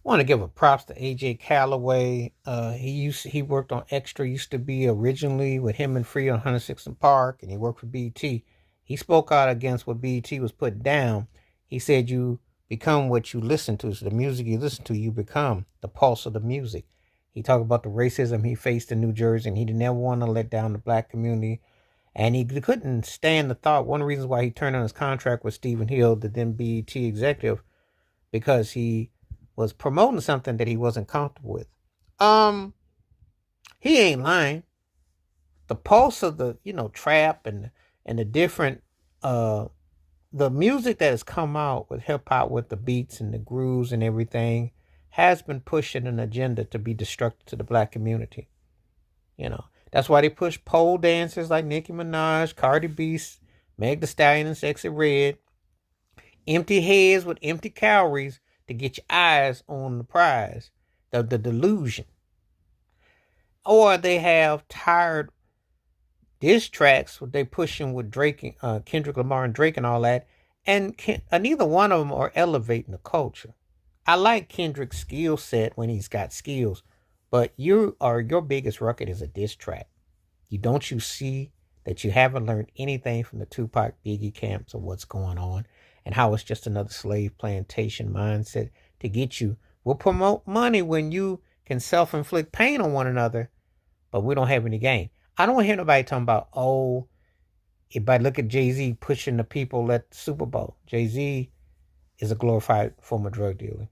Want to give a props to AJ Calloway. He worked on Extra. Used to be originally with him and Free on 106 and Park, and he worked for B.E.T. He spoke out against what B.E.T was putting down. He said, "You become what you listen to. So the music you listen to, you become the pulse of the music." He talked about the racism he faced in New Jersey, and he didn't ever want to let down the black community. And he couldn't stand the thought. One of the reasons why he turned on his contract with Stephen Hill, the then BET executive, because he was promoting something that he wasn't comfortable with. Um, he ain't lying. The pulse of the trap and the different the music that has come out with hip hop with the beats and the grooves and everything has been pushing an agenda to be destructive to the black community. That's why they push pole dancers like Nicki Minaj, Cardi B, Meg The Stallion, and Sexy Red. Empty heads with empty calories to get your eyes on the prize, the delusion. Or they have tired diss tracks what they pushing with Drake, Kendrick Lamar and Drake and all that, and neither one of them are elevating the culture. I like Kendrick's skill set when he's got skills, but your biggest record is a diss track. You see that you haven't learned anything from the Tupac Biggie camps of what's going on and how it's just another slave plantation mindset to get you. We'll promote money when you can self-inflict pain on one another, but we don't have any gain. I don't hear nobody talking about, if I look at Jay-Z pushing the people at the Super Bowl. Jay-Z is a glorified former drug dealer.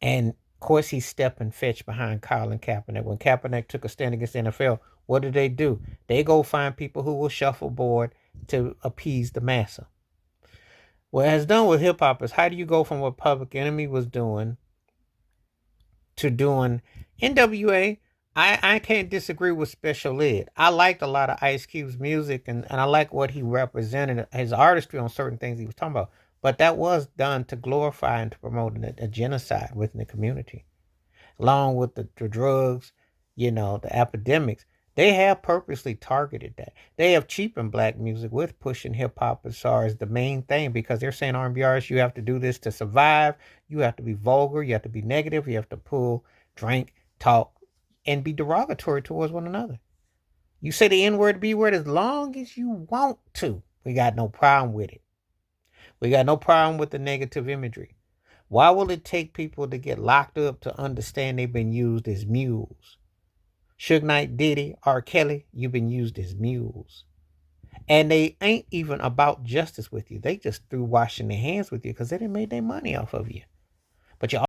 And of course, he stepped and fetched behind Colin Kaepernick. When Kaepernick took a stand against the NFL, what did they do? They go find people who will shuffleboard to appease the massa. What it has done with hip hop is how do you go from what Public Enemy was doing to doing NWA? I can't disagree with Special Ed. I liked a lot of Ice Cube's music and I like what he represented, his artistry on certain things he was talking about. But that was done to glorify and to promote a genocide within the community. Along with the drugs, the epidemics. They have purposely targeted that. They have cheapened black music with pushing hip hop as far as the main thing because they're saying R&B artists, you have to do this to survive. You have to be vulgar. You have to be negative. You have to pull, drink, talk, and be derogatory towards one another. You say the N-word, B-word as long as you want to. We got no problem with it. We got no problem with the negative imagery. Why will it take people to get locked up to understand they've been used as mules? Suge Knight, Diddy, R. Kelly, you've been used as mules. And they ain't even about justice with you. They just through washing their hands with you because they didn't make their money off of you. But you